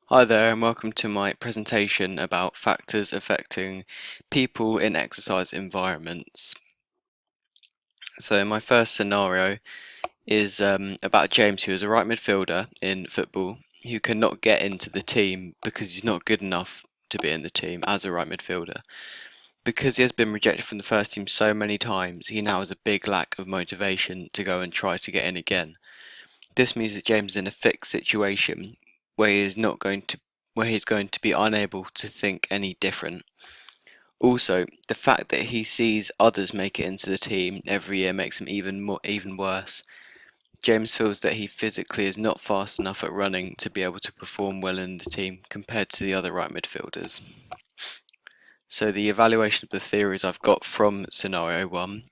Hi there, and welcome to my presentation about factors affecting people in exercise environments. So, my first scenario is about James, who is a right midfielder in football who cannot get into the team because he's not good enough to be in the team as a right midfielder. Because he has been rejected from the first team so many times, he now has a big lack of motivation to go and try to get in again. This means that James is in a fixed situation where he is not going to where he's going to be unable to think any different. Also, the fact that he sees others make it into the team every year makes him even worse. James feels that he physically is not fast enough at running to be able to perform well in the team compared to the other right midfielders. So the evaluation of the theories I've got from scenario 1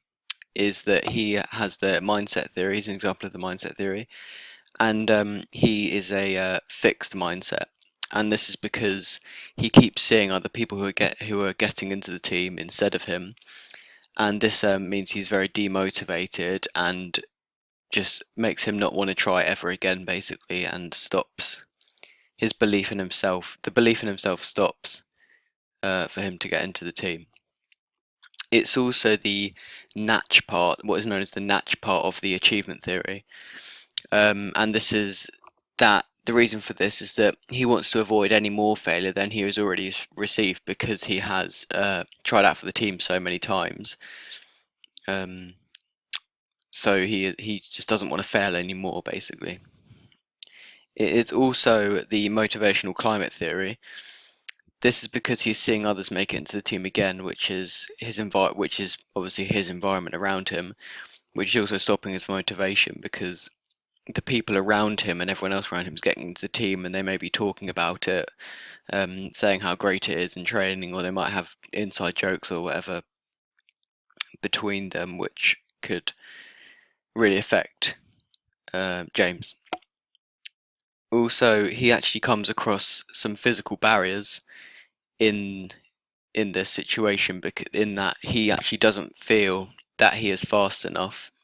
is that he has the mindset theory. He's an example of the mindset theory, and he is a fixed mindset, and this is because he keeps seeing other people who are getting into the team instead of him, and this means he's very demotivated and just makes him not want to try ever again, basically, and stops his belief in himself. The belief in himself stops for him to get into the team. It's also the Natch part, what is known as the Natch part of the achievement theory. And this is that the reason for this is that he wants to avoid any more failure than he has already received because he has tried out for the team so many times. Um, so he just doesn't want to fail anymore, basically. It is also the motivational climate theory. This is because he's seeing others make it into the team again, which is which is obviously his environment around him, which is also stopping his motivation because the people around him and everyone else around him is getting into the team and they may be talking about it, saying how great it is in training, or they might have inside jokes or whatever between them, which could really affect James. Also, he actually comes across some physical barriers in this situation, because in that he actually doesn't feel that he is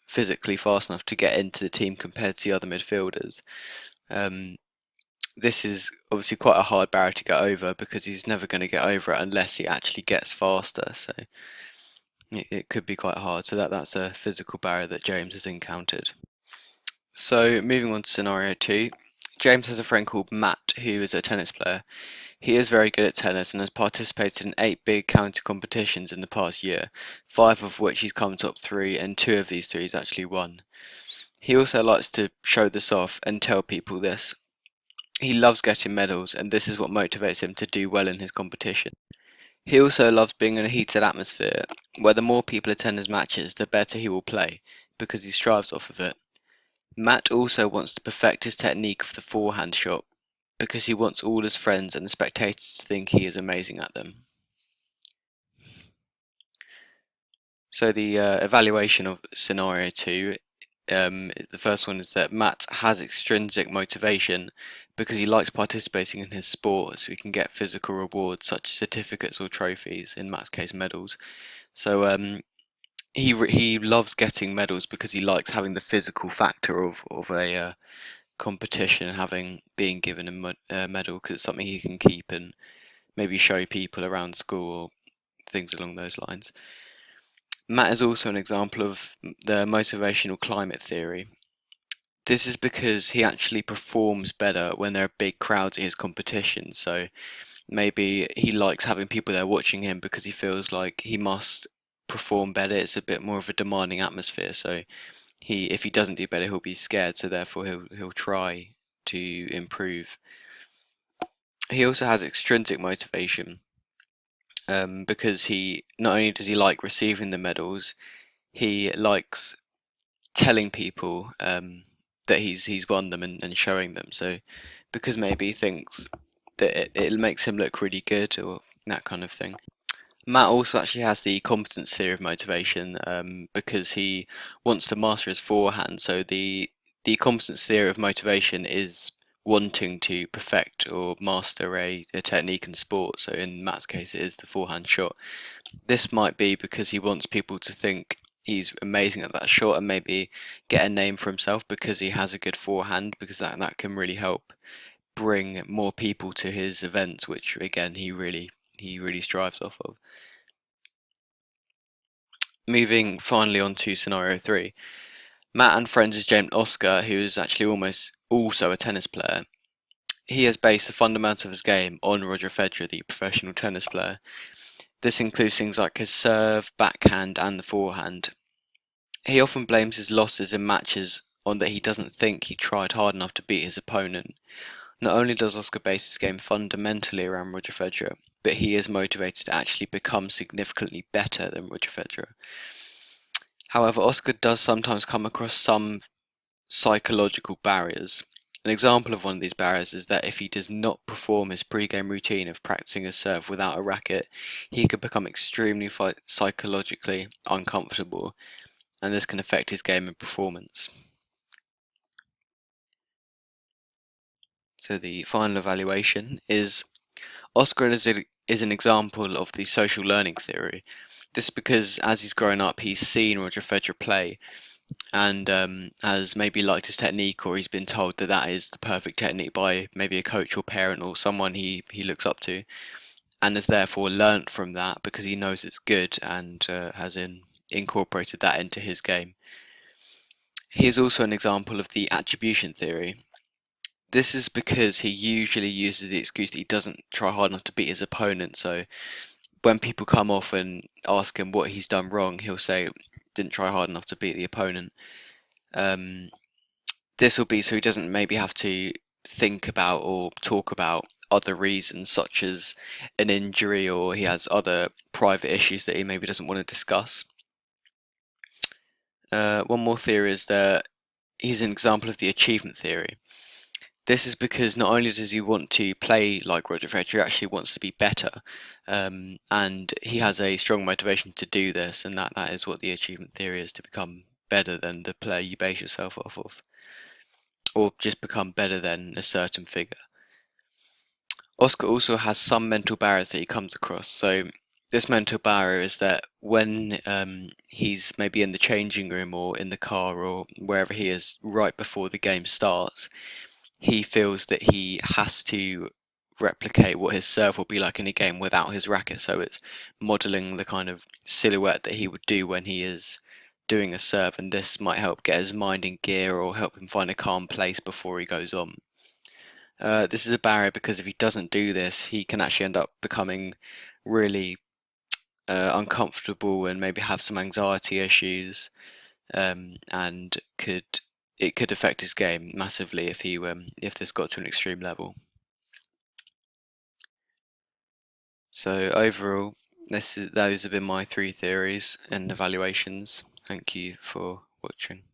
physically fast enough to get into the team compared to the other midfielders. Um, this is obviously quite a hard barrier to get over because he's never going to get over it unless he actually gets faster. So it could be quite hard. So that's a physical barrier that James has encountered. So moving on to scenario 2, James has a friend called Matt who is a tennis player. He is very good at tennis and has participated in 8 big county competitions in the past year, 5 of which he's come top 3 and 2 of these 3 he's actually won. He also likes to show this off and tell people this. He loves getting medals, and this is what motivates him to do well in his competition. He also loves being in a heated atmosphere, where the more people attend his matches, the better he will play, because he strives off of it. Matt also wants to perfect his technique of the forehand shot, because he wants all his friends and the spectators to think he is amazing at them. So the evaluation of scenario 2, the first one is that Matt has extrinsic motivation because he likes participating in his sport, so he can get physical rewards such as certificates or trophies, in Matt's case medals. So he loves getting medals because he likes having the physical factor of a competition, being given a medal, because it's something he can keep and maybe show people around school or things along those lines. Matt is also an example of the motivational climate theory. This is because he actually performs better when there are big crowds at his competition. So maybe he likes having people there watching him because he feels like he must perform better. It's a bit more of a demanding atmosphere. So if he doesn't do better, he'll be scared. So therefore, he'll try to improve. He also has extrinsic motivation, because he not only does he like receiving the medals, he likes telling people that he's won them and showing them. So because maybe he thinks that it makes him look really good or that kind of thing. Matt also actually has the competence theory of motivation, because he wants to master his forehand. So the competence theory of motivation is wanting to perfect or master a technique in sport. So in Matt's case, it is the forehand shot. This might be because he wants people to think he's amazing at that shot and maybe get a name for himself because he has a good forehand, because that can really help. bring more people to his events, which again he really strives off of. Moving finally on to scenario 3. Matt and friends' James Oscar, who is actually almost also a tennis player. He has based the fundamentals of his game on Roger Federer, the professional tennis player. This includes things like his serve, backhand, and the forehand. He often blames his losses in matches on that he doesn't think he tried hard enough to beat his opponent. Not only does Oscar base his game fundamentally around Roger Federer, but he is motivated to actually become significantly better than Roger Federer. However, Oscar does sometimes come across some psychological barriers. An example of one of these barriers is that if he does not perform his pre-game routine of practicing his serve without a racket, he could become extremely psychologically uncomfortable, and this can affect his game and performance. So the final evaluation is Oscar is an example of the social learning theory. This is because as he's grown up, he's seen Roger Federer play and has maybe liked his technique, or he's been told that that is the perfect technique by maybe a coach or parent or someone he looks up to, and has therefore learnt from that because he knows it's good and has incorporated that into his game. He is also an example of the attribution theory. This is because he usually uses the excuse that he doesn't try hard enough to beat his opponent. So when people come off and ask him what he's done wrong, he'll say, "Didn't try hard enough to beat the opponent." This will be so he doesn't maybe have to think about or talk about other reasons, such as an injury, or he has other private issues that he maybe doesn't want to discuss. One more theory is that he's an example of the achievement theory. This is because not only does he want to play like Roger Federer, he actually wants to be better, and he has a strong motivation to do this, and that is what the achievement theory is, to become better than the player you base yourself off of, or just become better than a certain figure. Oscar also has some mental barriers that he comes across. So this mental barrier is that when he's maybe in the changing room or in the car or wherever he is right before the game starts, he feels that he has to replicate what his serve will be like in a game without his racket. So it's modeling the kind of silhouette that he would do when he is doing a serve, and this might help get his mind in gear or help him find a calm place before he goes on. This is a barrier because if he doesn't do this, he can actually end up becoming really uncomfortable and maybe have some anxiety issues, and it could affect his game massively if this got to an extreme level. So overall, those have been my 3 theories and evaluations. Thank you for watching.